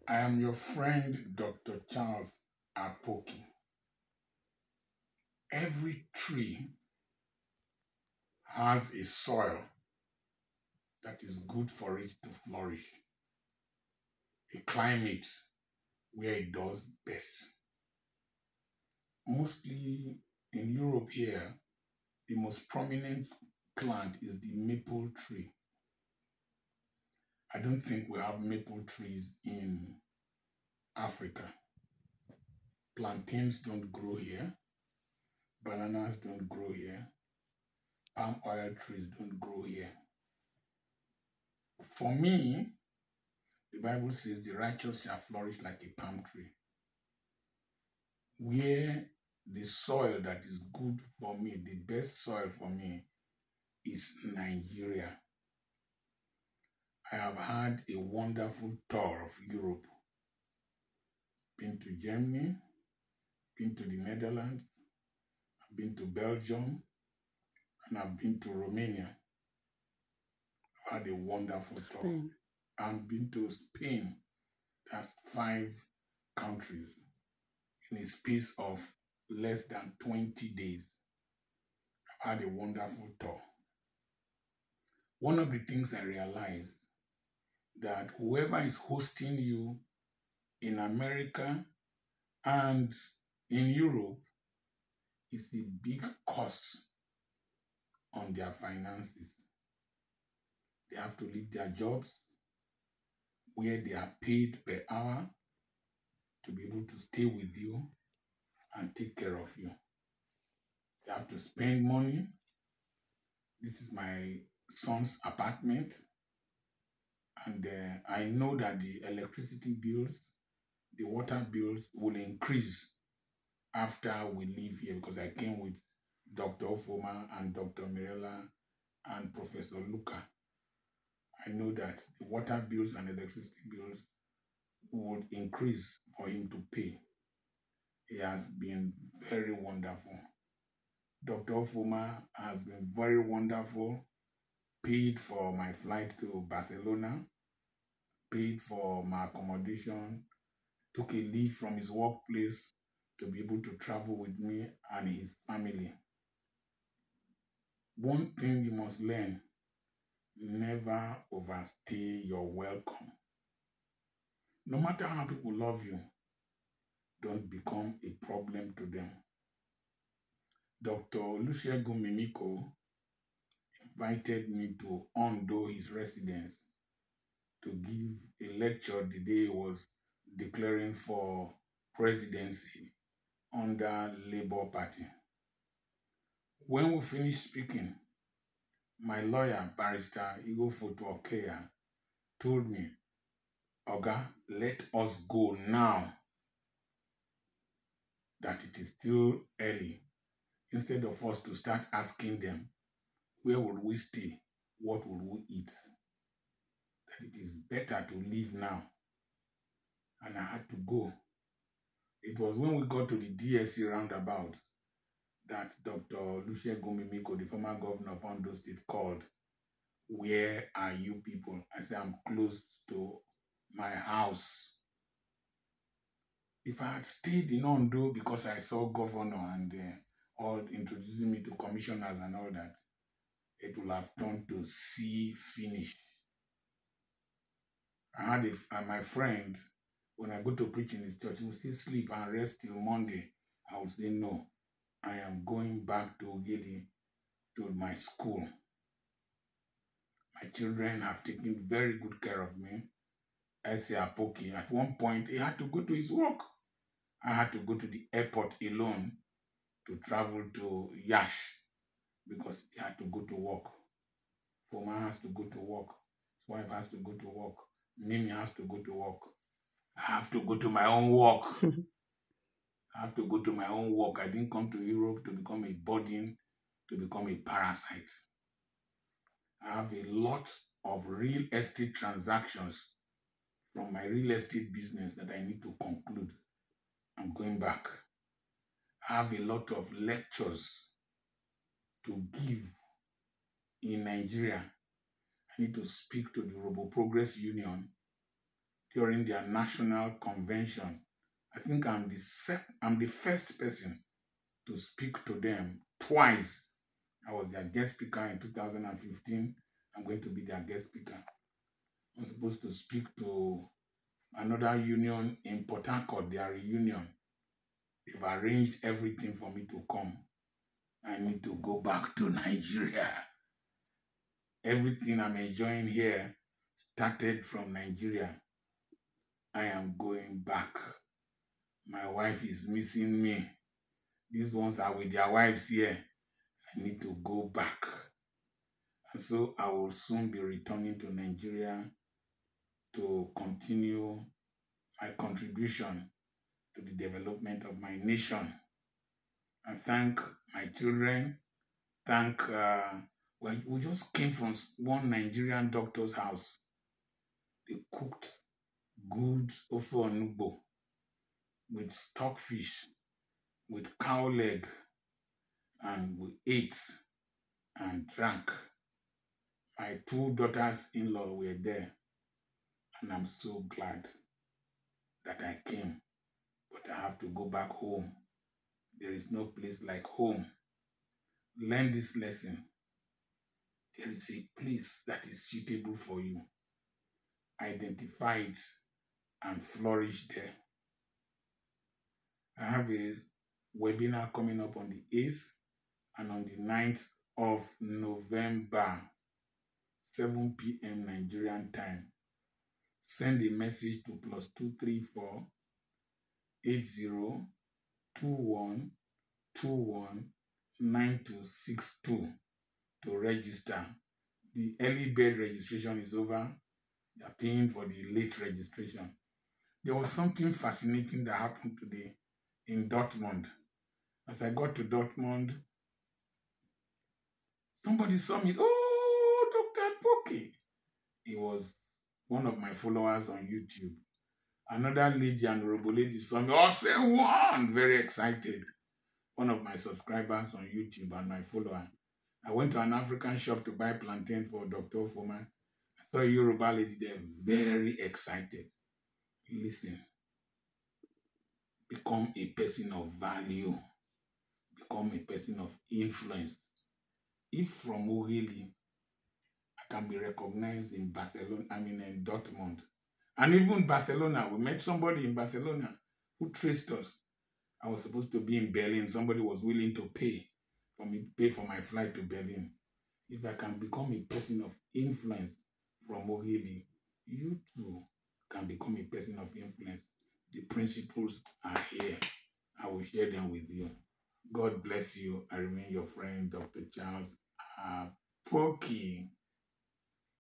I am your friend, Dr. Charles Apoki. Every tree has a soil that is good for it to flourish, a climate where it does best. Mostly in Europe here, the most prominent plant is the maple tree. I don't think we have maple trees in Africa. Plantains don't grow here, bananas don't grow here, palm oil trees don't grow here. For me, the Bible says the righteous shall flourish like a palm tree. Where the soil that is good for me, the best soil for me, is Nigeria. I have had a wonderful tour of Europe. Been to Germany, been to the Netherlands, I've been to Belgium, and I've been to Romania. I've had a wonderful tour. I've been to Spain. That's 5 countries in a space of less than 20 days. I've had a wonderful tour. One of the things I realized that whoever is hosting you in America and in Europe is a big cost on their finances. They have to leave their jobs where they are paid per hour to be able to stay with you and take care of you. They have to spend money. This is my son's apartment, and I know that the electricity bills, the water bills will increase after we leave here, because I came with Dr. Ofoma and Dr. Mirella and Professor Luca. I know that the water bills and electricity bills would increase for him to pay. He has been very wonderful. Dr. Ofoma has been very wonderful, paid for my flight to Barcelona, paid for my accommodation, took a leave from his workplace to be able to travel with me and his family. One thing you must learn: never overstay your welcome. No matter how people love you, don't become a problem to them. Dr. Olusegun Mimiko invited me to Ondo, his residence, to give a lecture the day he was declaring for presidency under Labour Party. When we finished speaking, my lawyer, Barrister Igofoto Okeya, told me, "Oga, let us go now, that it is still early, instead of us to start asking them, where would we stay? What would we eat? That it is better to leave now." And I had to go. It was when we got to the DSC roundabout that Dr. Olusegun Mimiko, the former governor of Ondo State, called. "Where are you people?" I said, "I'm close to my house." If I had stayed in Ondo because I saw governor and all introducing me to commissioners and all that, it would have turned to see finish. I had my friend, when I go to preach in his church, he will say, "Sleep and rest till Monday." I would say, "No, I am going back to Ogidi, to my school." My children have taken very good care of me. I say Apoki, at one point, he had to go to his work. I had to go to the airport alone to travel to Yash because he had to go to work. Foma has to go to work. His wife has to go to work. Mimi has to go to work. I have to go to my own work. I have to go to my own work. I didn't come to Europe to become a burden, to become a parasite. I have a lot of real estate transactions from my real estate business that I need to conclude. I'm going back. I have a lot of lectures to give in Nigeria. I need to speak to the Robo Progress Union, during their national convention. I think I'm the first person to speak to them twice. I was their guest speaker in 2015. I'm going to be their guest speaker. I'm supposed to speak to another union in Port Harcourt, their reunion. They've arranged everything for me to come. I need to go back to Nigeria. Everything I'm enjoying here started from Nigeria. I am going back. My wife is missing me. These ones are with their wives here. I need to go back. And so I will soon be returning to Nigeria to continue my contribution to the development of my nation. And thank my children. We just came from one Nigerian doctor's house. They cooked good ofe onugbo with stockfish, with cow leg, and we ate and drank. My two daughters-in-law were there, and I'm so glad that I came. But I have to go back home. There is no place like home. Learn this lesson. There is a place that is suitable for you. Identify it and flourish there. I have a webinar coming up on the 8th and on the 9th of November, 7 p.m. Nigerian time. Send a message to +234 8021 21 9262 to register. The early bird registration is over. They are paying for the late registration. There was something fascinating that happened today in Dortmund. As I got to Dortmund, somebody saw me. Oh, Dr. Apoki. He was one of my followers on YouTube. Another lady, an honorable lady, saw me. Oh, say one! Very excited. One of my subscribers on YouTube and my follower. I went to an African shop to buy plantain for Dr. Foreman. I saw a Yoruba lady there, very excited. Listen, become a person of value. Become a person of influence. If from Ogili, I can be recognized in Barcelona, in Dortmund. And even Barcelona, we met somebody in Barcelona who traced us. I was supposed to be in Berlin. Somebody was willing to pay for me to pay for my flight to Berlin. If I can become a person of influence from Ogili, you too can become a person of influence. The principles are here. I will share them with you. God bless you. I remain your friend, Dr. Charles Apoki.